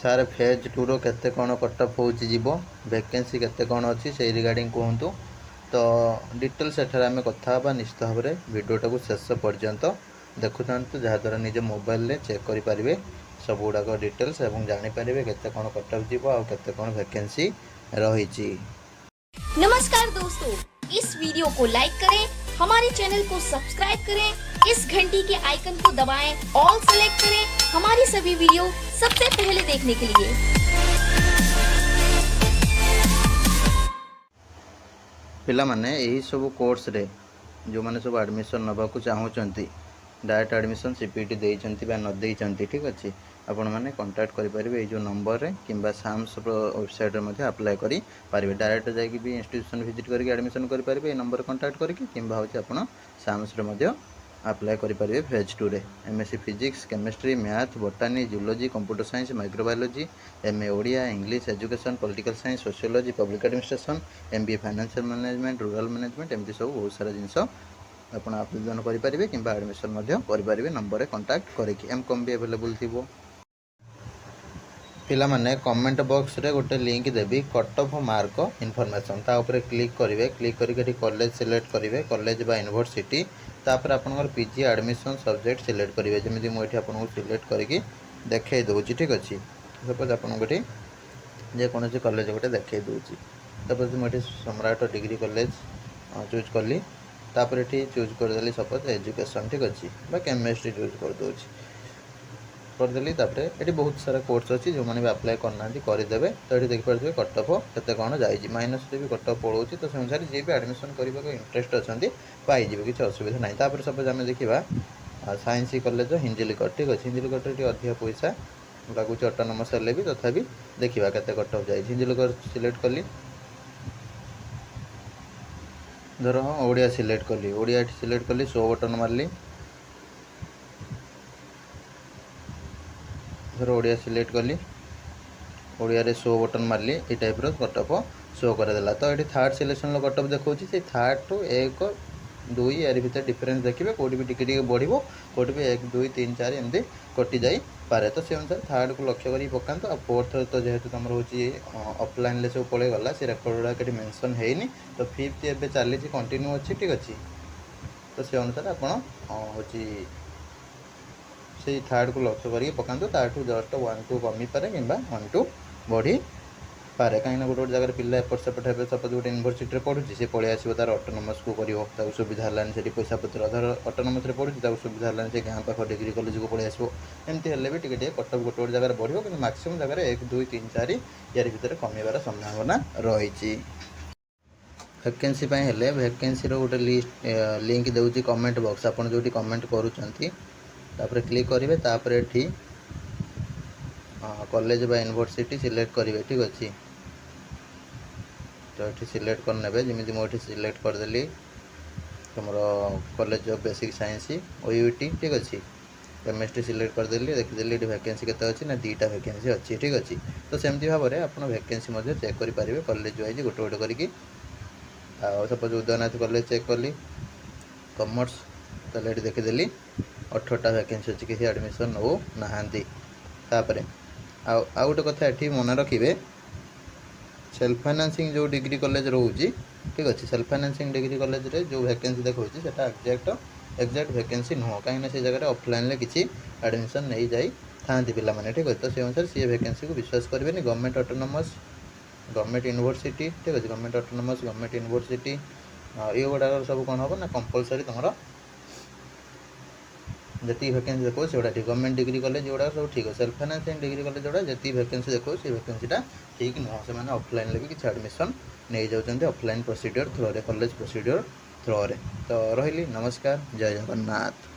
सार फेज 2 रो केते कोन कटअप होउची जीवो वैकेंसी केते कोन अछि से रिगार्डिंग कहंतु तो डिटेल सेठार आम कथा बा निश्चित भाव में वीडियोटा को शेष पर्यंत देखु थांतु जहाँद्वारा निज मोबाइल रे चेक करि परिबे सब गुड़ाक डिटेल्स एवं जानि परिबे केते कोन कटअप जीवो आ केते कोन वैकेंसी रहिची। नमस्कार दोस्तों, इस वीडियो को लाइक करें, हमारे चैनल को सब्सक्राइब करें, इस घंटी के आइकन को दबाएं, ऑल सेलेक्ट करें हमारी सभी वीडियो सबसे पहले देखने के लिए। पिला माने यही सब कोर्स रे जो माने सब एडमिशन नबा को चाहूचंती डायरेक्ट एडमिशन सीपीटी देइचंती बा न देइचंती ठीक अछि आपण माने कांटेक्ट करि परिबे ए जो नंबर रे किंबा साम्स वेबसाइट रे मध्ये अप्लाई करि परिबे डायरेक्ट जाय कि भी इंस्टीट्यूशन विजिट करके एडमिशन करि परिबे ए नंबर कांटेक्ट करके किंबा होछि आपण साम्स रे मध्ये अप्लाई करि परिबे फेज 2 रे MSc physics chemistry math बोटानी zoology computer science microbiology MA Odia English education political science sociology public administration MBA financial management rural management एमती सब बहुत सारा जिनस आपण आवेदन करि परिबे किंबा एडमिशन मध्ये करि परिबे नंबर रे कांटेक्ट करके एमकॉम भी अवेलेबल थिबो। पिला माने कमेंट बॉक्स रे गोटे लिंक देबी कट ऑफ मार्क इनफॉरमेशन ता ऊपर क्लिक करिवे क्लिक करके कॉलेज सिलेक्ट करिवे कॉलेज बा यूनिवर्सिटी तापर आपनकर पीजी एडमिशन सब्जेक्ट सिलेक्ट करिवे जेमिति मो एठी आपनको सिलेक्ट करके देखाई दोछि ठीक अछि। सपोज आपनको एठी जे कोनोसी कॉलेज गोटे देखाई दोछि सपोज मो एठी सम्राट डिग्री कॉलेज चूज करली तापर एठी चूज कर देली सपोज एजुकेशन ठीक अछि बा केमिस्ट्री चूज कर दोछि करदेली तापरे एटी बहुत सारा कोर्स अच्छी जो मैंने भी अप्लाई करना करदेवे तो ये देखिए कट ऑफ केते कौन जाइए माइनस भी कट ऑफ पड़ोची तो से अनुसार जी भी एडमिशन करने को इंटरेस्ट अच्छा पाइबे किसी असुविधा ना तापर सपोज आम देखा साइंस कॉलेज हिंजिलिकट ठीक अच्छे हिंजिलिकट अधिक पैसा लगुच ऑटोनोमस हेल्ले भी तथा देखा केते कट ऑफ जाए हिंजिलिकट सिलेक्ट कली धर हाँ ओडिया सिलेक्ट कली ओडिया सिलेक्ट कली 100 बटन मारली धर ओडिया सिलेक्ट कली ओडिया रे 100 बटन मारली ए टाइप रो कट ऑफ शो कर देला तो ये थर्ड सिलेक्शन कट ऑफ देखौछि से थर्ड टू 1 2 यार भीतर डिफरेंस देखिए कोडी भी टिके बढ़िबो कोडी भी 1 2 3 4 एमदी कटि जाई पारे तो से अनुसार थर्ड को लक्ष्य करी पकांतो आ फोर्थ तो जेहेतु तमर होछि ऑफलाइन ले सब पळे गला से रेकॉर्डडा केटी मेंशन हेइनी तो फिफ्थ एबे चली छी कंटिन्यू अछि ठीक अछि तो से अनुसार आपण होछि से थर्ड को लक्ष्य करके पकातु ताठू जस्ट 1 2 कमी पारे कि 1 2 बढ़ी पारे कहीं गोटे जगह पिला एपट सेपट हे सपोज गोटे यूनिवर्सिटी पढ़ुची से पलि आसो तार ऑटोनोमस को कर सुविधा है से पैसा पत्र धर ऑटोनोमस पढ़ुची सुविधा है से गाँ पाख डिग्री कॉलेज को पलि आसो एमती हेल्ले भी टिके कट ऑफ गोटे जगह बढ़ो कि मैक्सिमम जगह 1 2 3 4 यार भीतर कमिबार संभावना रही। वैकेंसी हेल्ले वैकेंसी गोटे लिस्ट लिंक दूसरी कमेंट बॉक्स आपड़ जो कमेंट करुँच तापर क्लिक करेंगे तापर एठी कॉलेज बा यूनिवर्सिटी सिलेक्ट करेंगे ठीक अच्छे तो ये सिलेक्ट कर नेबे जमी मुझे सिलेक्ट करदेली तुम college of basic science OUT ठीक अच्छे केमिस्ट्री सिलेक्ट करदेली देखीदेली ये वैकेंसी केते अच्छी ना 2टा वैकेंसी अच्छी ठीक अच्छे तो सेमती भाव में आप वैकेंसी चेक करेंगे कॉलेज वाइज गोटे गोटे करके सपोज उदयनाथ कॉलेज चेक कली कॉमर्स तो ये देखीदेली 18टा वैकेंसी अच्छी किसी एडमिशन नौ नहांती तापरे आ गोटे कथा ये मन रखिए सेल्फ फाइनेंसिंग जो डिग्री कॉलेज रोची ठीक अच्छे सेल्फ फाइनेंसिंग डिग्री कॉलेज रे जो वैकेंसी देखा एक्जाक्ट वैकेंसी नुह कहीं से जगह ऑफलाइन में किसी एडमिशन नहीं जाई थांती पिला माने ठीक अच्छे तो से अनुसार सी वैकेंसी को विश्वास करेंगे गवर्नमेंट ऑटोनोमस गवर्नमेंट यूनिवर्सिटी ठीक अच्छे गवर्नमेंट ऑटोनोमस गवर्नमेंट यूनिवर्सिटी ये गुड़ाक सब कौन हम ना कंपलसरी तुम जी वैकेंसी देखो से गवर्नमेंट डिग्री कॉलेज जोड़ा सब ठीक है सेल्फ फाइनेंसिंग डिग्री कॉलेज जोड़ा जी वैकेंसी देखो से वैकेंसीटा ठीक नुह से ऑफलाइन भी किसी एडमिशन नहीं जाऊँ ऑफलाइन प्रोसीडियर थ्रो रे कॉलेज प्रोसीडियर थ्रो रे तो रही नमस्कार जय जगन्नाथ।